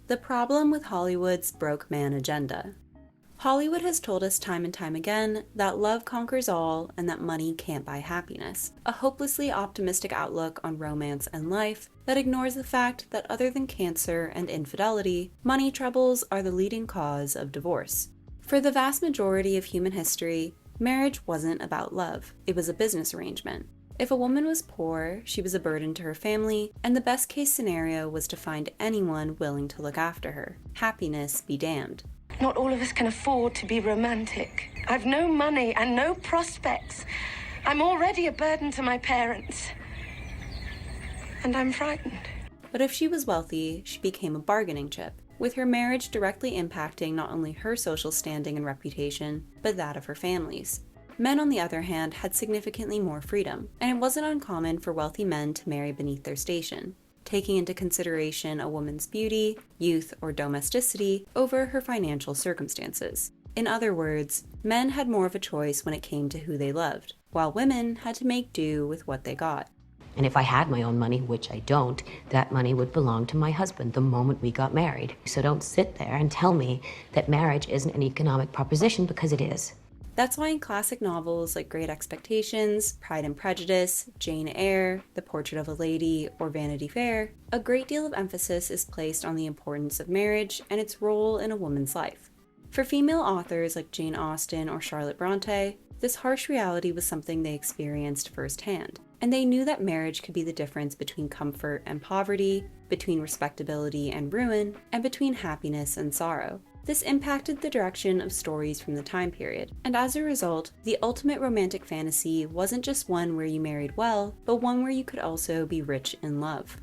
The problem with Hollywood's broke man agenda. Hollywood has told us time and time again that love conquers all and that money can't buy happiness, a hopelessly optimistic outlook on romance and life that ignores the fact that other than cancer and infidelity, money troubles are the leading cause of divorce. For the vast majority of human history, marriage wasn't about love, it was a business arrangement. If a woman was poor, she was a burden to her family, and the best case scenario was to find anyone willing to look after her. Happiness be damned. Not all of us can afford to be romantic. I've no money and no prospects. I'm already a burden to my parents. And I'm frightened. But if she was wealthy, she became a bargaining chip, with her marriage directly impacting not only her social standing and reputation, but that of her family's. Men, on the other hand, had significantly more freedom, and it wasn't uncommon for wealthy men to marry beneath their station, taking into consideration a woman's beauty, youth, or domesticity over her financial circumstances. In other words, men had more of a choice when it came to who they loved, while women had to make do with what they got. And if I had my own money, which I don't, that money would belong to my husband the moment we got married. So don't sit there and tell me that marriage isn't an economic proposition, because it is. That's why in classic novels like Great Expectations, Pride and Prejudice, Jane Eyre, The Portrait of a Lady, or Vanity Fair, a great deal of emphasis is placed on the importance of marriage and its role in a woman's life. For female authors like Jane Austen or Charlotte Bronte, this harsh reality was something they experienced firsthand, and they knew that marriage could be the difference between comfort and poverty, between respectability and ruin, and between happiness and sorrow. This impacted the direction of stories from the time period, and as a result, the ultimate romantic fantasy wasn't just one where you married well, but one where you could also be rich in love.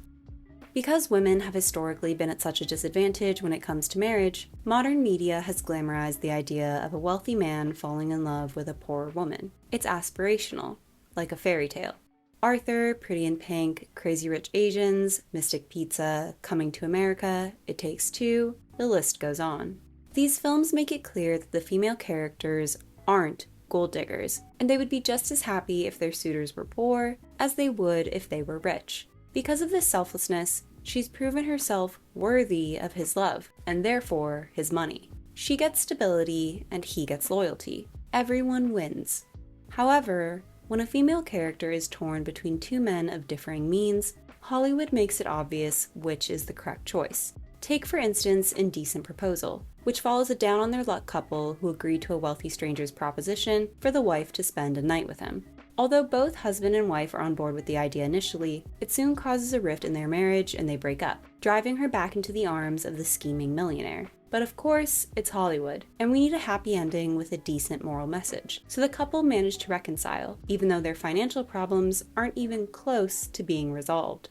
Because women have historically been at such a disadvantage when it comes to marriage, modern media has glamorized the idea of a wealthy man falling in love with a poor woman. It's aspirational, like a fairy tale. Arthur, Pretty in Pink, Crazy Rich Asians, Mystic Pizza, Coming to America, It Takes Two, the list goes on. These films make it clear that the female characters aren't gold diggers, and they would be just as happy if their suitors were poor as they would if they were rich. Because of this selflessness, she's proven herself worthy of his love, and therefore his money. She gets stability, and he gets loyalty. Everyone wins. However, when a female character is torn between two men of differing means, Hollywood makes it obvious which is the correct choice. Take, for instance, Indecent Proposal, which follows a down-on-their-luck couple who agree to a wealthy stranger's proposition for the wife to spend a night with him. Although both husband and wife are on board with the idea initially, it soon causes a rift in their marriage and they break up, driving her back into the arms of the scheming millionaire. But of course, it's Hollywood, and we need a happy ending with a decent moral message. So the couple manage to reconcile, even though their financial problems aren't even close to being resolved.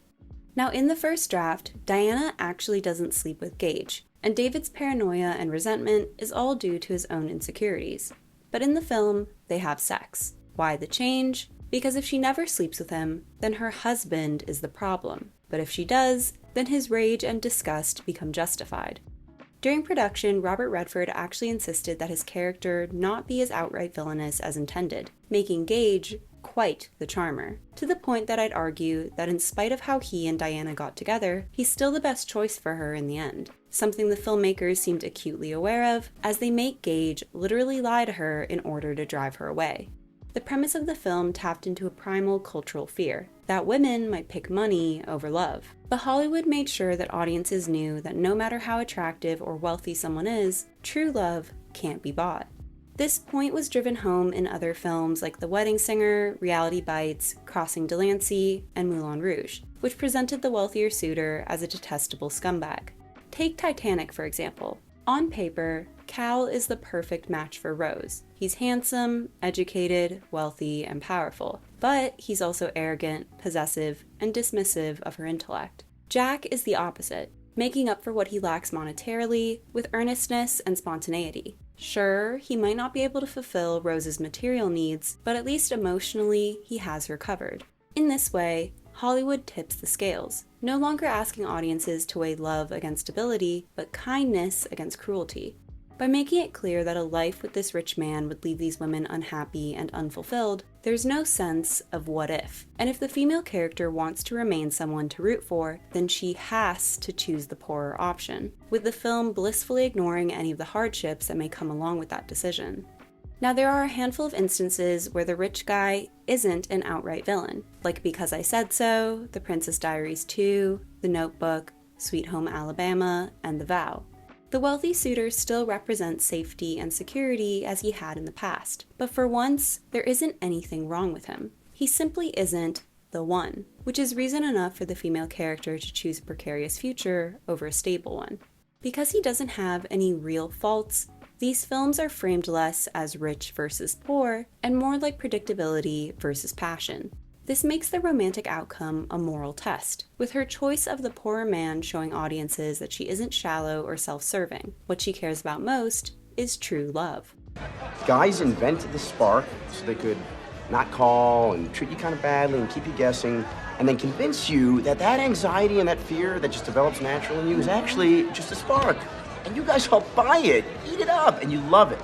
Now, in the first draft, Diana actually doesn't sleep with Gage, and David's paranoia and resentment is all due to his own insecurities. But in the film, they have sex. Why the change? Because if she never sleeps with him, then her husband is the problem. But if she does, then his rage and disgust become justified. During production, Robert Redford actually insisted that his character not be as outright villainous as intended, making Gage quite the charmer, to the point that I'd argue that in spite of how he and Diana got together, he's still the best choice for her in the end, something the filmmakers seemed acutely aware of, as they make Gage literally lie to her in order to drive her away. The premise of the film tapped into a primal cultural fear, that women might pick money over love. But Hollywood made sure that audiences knew that no matter how attractive or wealthy someone is, true love can't be bought. This point was driven home in other films like The Wedding Singer, Reality Bites, Crossing Delancey, and Moulin Rouge, which presented the wealthier suitor as a detestable scumbag. Take Titanic, for example. On paper, Cal is the perfect match for Rose. He's handsome, educated, wealthy, and powerful, but he's also arrogant, possessive, and dismissive of her intellect. Jack is the opposite, making up for what he lacks monetarily with earnestness and spontaneity. Sure, he might not be able to fulfill Rose's material needs, but at least emotionally, he has her covered. In this way, Hollywood tips the scales, no longer asking audiences to weigh love against stability, but kindness against cruelty. By making it clear that a life with this rich man would leave these women unhappy and unfulfilled, there's no sense of what if. And if the female character wants to remain someone to root for, then she has to choose the poorer option, with the film blissfully ignoring any of the hardships that may come along with that decision. Now, there are a handful of instances where the rich guy isn't an outright villain, like Because I Said So, The Princess Diaries 2, The Notebook, Sweet Home Alabama, and The Vow. The wealthy suitor still represents safety and security as he had in the past, but for once, there isn't anything wrong with him. He simply isn't the one, which is reason enough for the female character to choose a precarious future over a stable one. Because he doesn't have any real faults, these films are framed less as rich versus poor and more like predictability versus passion. This makes the romantic outcome a moral test, with her choice of the poorer man showing audiences that she isn't shallow or self-serving. What she cares about most is true love. Guys invented the spark so they could not call and treat you kind of badly and keep you guessing, and then convince you that that anxiety and that fear that just develops naturally in you is actually just a spark. And you guys all buy it, eat it up, and you love it.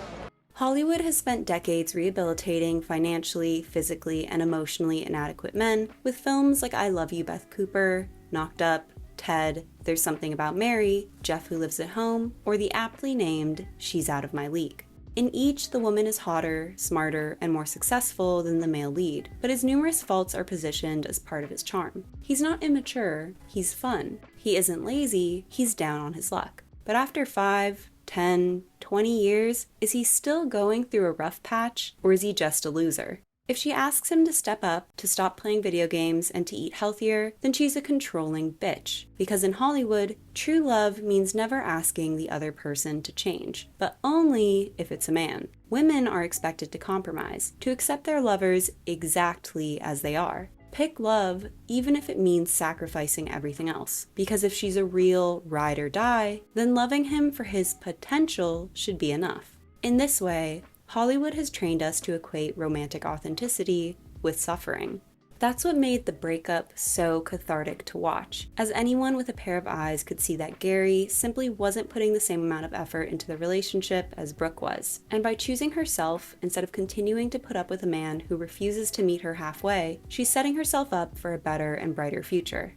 Hollywood has spent decades rehabilitating financially, physically, and emotionally inadequate men with films like I Love You, Beth Cooper, Knocked Up, Ted, There's Something About Mary, Jeff Who Lives at Home, or the aptly named She's Out of My League. In each, the woman is hotter, smarter, and more successful than the male lead, but his numerous faults are positioned as part of his charm. He's not immature, he's fun. He isn't lazy, he's down on his luck. But after 5, 10, 20 years, is he still going through a rough patch, or is he just a loser? If she asks him to step up, to stop playing video games, and to eat healthier, then she's a controlling bitch. Because in Hollywood, true love means never asking the other person to change, but only if it's a man. Women are expected to compromise, to accept their lovers exactly as they are. Pick love, even if it means sacrificing everything else. Because if she's a real ride or die, then loving him for his potential should be enough. In this way, Hollywood has trained us to equate romantic authenticity with suffering. That's what made the breakup so cathartic to watch, as anyone with a pair of eyes could see that Gary simply wasn't putting the same amount of effort into the relationship as Brooke was. And by choosing herself, instead of continuing to put up with a man who refuses to meet her halfway, she's setting herself up for a better and brighter future.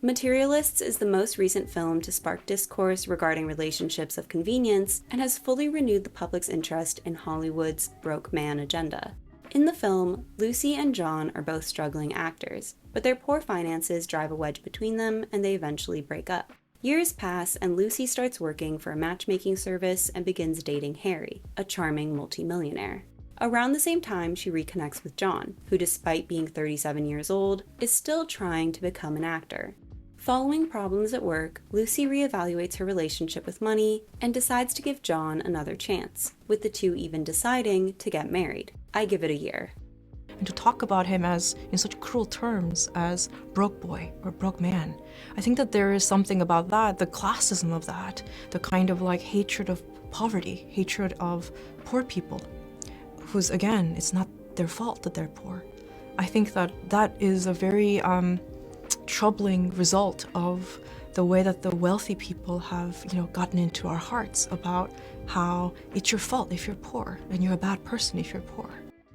Materialists is the most recent film to spark discourse regarding relationships of convenience and has fully renewed the public's interest in Hollywood's broke man agenda. In the film, Lucy and John are both struggling actors, but their poor finances drive a wedge between them and they eventually break up. Years pass and Lucy starts working for a matchmaking service and begins dating Harry, a charming multimillionaire. Around the same time, she reconnects with John, who despite being 37 years old, is still trying to become an actor. Following problems at work, Lucy reevaluates her relationship with money and decides to give John another chance, with the two even deciding to get married. I give it a year. And to talk about him as in such cruel terms as broke boy or broke man, I think that there is something about that, the classism of that, the kind of like hatred of poverty, hatred of poor people, who's again, it's not their fault that they're poor. I think that that is a very troubling result of the way that the wealthy people have, gotten into our hearts about how it's your fault if you're poor and you're a bad person if you're poor.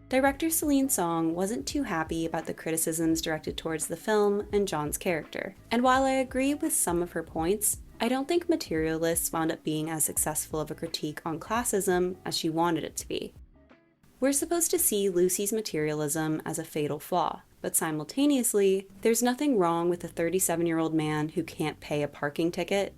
Director Celine Song wasn't too happy about the criticisms directed towards the film and John's character. And while I agree with some of her points, I don't think Materialists wound up being as successful of a critique on classism as she wanted it to be. We're supposed to see Lucy's materialism as a fatal flaw, but simultaneously, there's nothing wrong with a 37-year-old man who can't pay a parking ticket.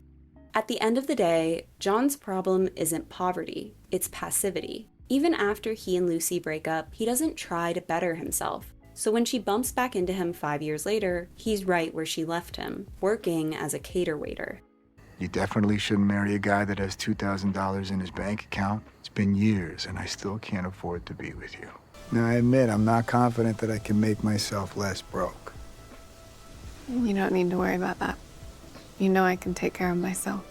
At the end of the day, John's problem isn't poverty, it's passivity. Even after he and Lucy break up, he doesn't try to better himself. So when she bumps back into him 5 years later, he's right where she left him, working as a cater waiter. You definitely shouldn't marry a guy that has $2,000 in his bank account. It's been years, and I still can't afford to be with you. Now, I admit I'm not confident that I can make myself less broke. You don't need to worry about that. You know I can take care of myself.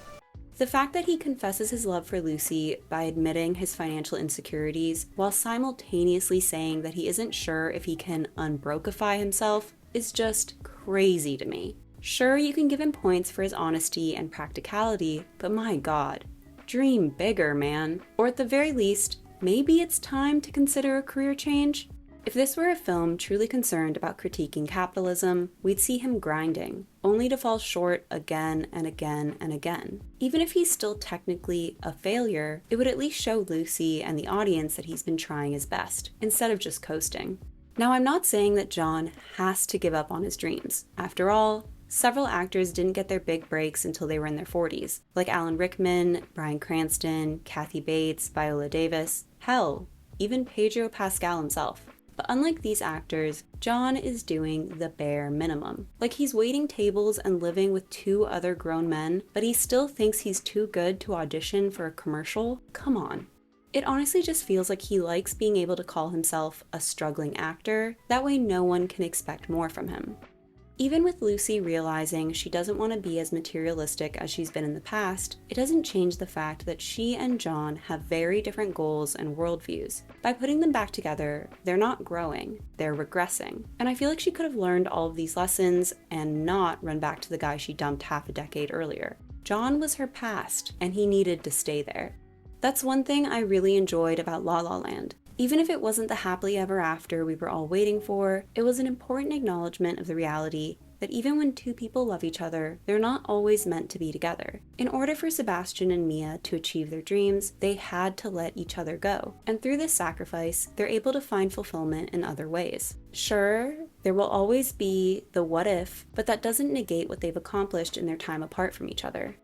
The fact that he confesses his love for Lucy by admitting his financial insecurities while simultaneously saying that he isn't sure if he can unbrokify himself is just crazy to me. Sure, you can give him points for his honesty and practicality, but my God, Dream bigger, man. Or at the very least, maybe it's time to consider a career change? If this were a film truly concerned about critiquing capitalism, we'd see him grinding, only to fall short again and again and again. Even if he's still technically a failure, it would at least show Lucy and the audience that he's been trying his best, instead of just coasting. Now, I'm not saying that John has to give up on his dreams. After all, several actors didn't get their big breaks until they were in their 40s, like Alan Rickman, Bryan Cranston, Kathy Bates, Viola Davis, hell, even Pedro Pascal himself. But unlike these actors, John is doing the bare minimum. Like he's waiting tables and living with 2 other grown men, but he still thinks he's too good to audition for a commercial? Come on. It honestly just feels like he likes being able to call himself a struggling actor, that way no one can expect more from him. Even with Lucy realizing she doesn't want to be as materialistic as she's been in the past, it doesn't change the fact that she and John have very different goals and worldviews. By putting them back together, they're not growing, they're regressing. And I feel like she could have learned all of these lessons and not run back to the guy she dumped half a decade earlier. John was her past, and he needed to stay there. That's one thing I really enjoyed about La La Land. Even if it wasn't the happily ever after we were all waiting for, it was an important acknowledgement of the reality that even when 2 people love each other, they're not always meant to be together. In order for Sebastian and Mia to achieve their dreams, they had to let each other go. And through this sacrifice, they're able to find fulfillment in other ways. Sure, there will always be the what if, but that doesn't negate what they've accomplished in their time apart from each other.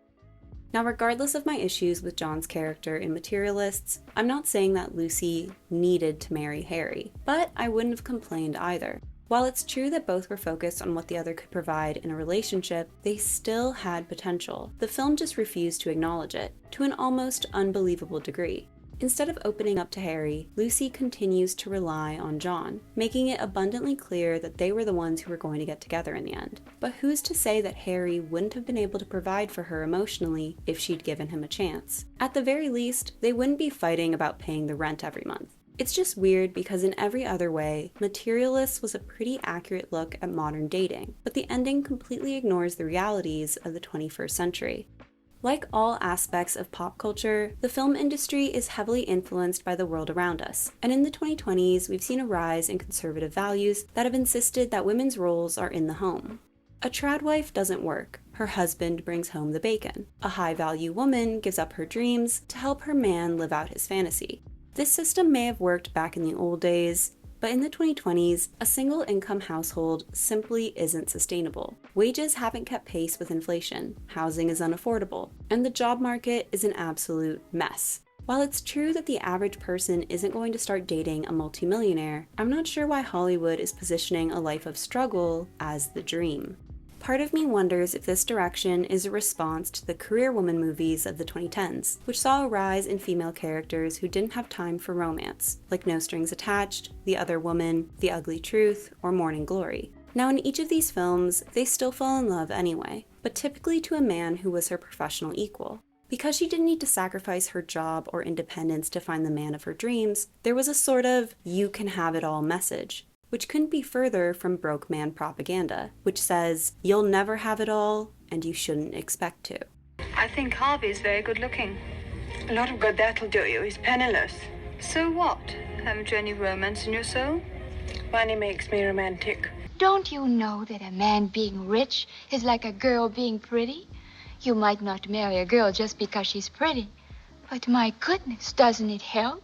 Now, regardless of my issues with John's character in Materialists, I'm not saying that Lucy needed to marry Harry, but I wouldn't have complained either. While it's true that both were focused on what the other could provide in a relationship, they still had potential. The film just refused to acknowledge it, to an almost unbelievable degree. Instead of opening up to Harry, Lucy continues to rely on John, making it abundantly clear that they were the ones who were going to get together in the end. But who's to say that Harry wouldn't have been able to provide for her emotionally if she'd given him a chance? At the very least, they wouldn't be fighting about paying the rent every month. It's just weird because in every other way, Materialists was a pretty accurate look at modern dating, but the ending completely ignores the realities of the 21st century. Like all aspects of pop culture, the film industry is heavily influenced by the world around us, and in the 2020s, we've seen a rise in conservative values that have insisted that women's roles are in the home. A trad wife doesn't work. Her husband brings home the bacon. A high-value woman gives up her dreams to help her man live out his fantasy. This system may have worked back in the old days, but in the 2020s, a single-income household simply isn't sustainable. Wages haven't kept pace with inflation, housing is unaffordable, and the job market is an absolute mess. While it's true that the average person isn't going to start dating a multimillionaire, I'm not sure why Hollywood is positioning a life of struggle as the dream. Part of me wonders if this direction is a response to the career woman movies of the 2010s, which saw a rise in female characters who didn't have time for romance, like No Strings Attached, The Other Woman, The Ugly Truth, or Morning Glory. Now, in each of these films, they still fall in love anyway, but typically to a man who was her professional equal. Because she didn't need to sacrifice her job or independence to find the man of her dreams, there was a sort of you can have it all message, which couldn't be further from broke man propaganda, which says, you'll never have it all, and you shouldn't expect to. I think Harvey is very good looking. A lot of good that'll do you. He's penniless. So what? Haven't you any romance in your soul? Money makes me romantic. Don't you know that a man being rich is like a girl being pretty? You might not marry a girl just because she's pretty, but my goodness, doesn't it help?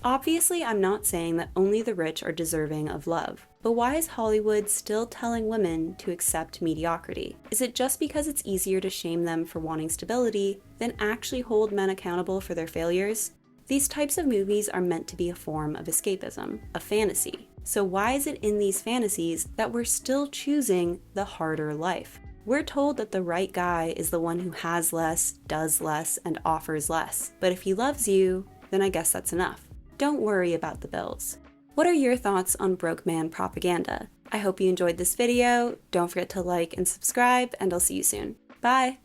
Obviously, I'm not saying that only the rich are deserving of love, but why is Hollywood still telling women to accept mediocrity? Is it just because it's easier to shame them for wanting stability than actually hold men accountable for their failures? These types of movies are meant to be a form of escapism, a fantasy. So why is it in these fantasies that we're still choosing the harder life? We're told that the right guy is the one who has less, does less, and offers less. But if he loves you, then I guess that's enough. Don't worry about the bills. What are your thoughts on broke man propaganda? I hope you enjoyed this video. Don't forget to like and subscribe, and I'll see you soon. Bye!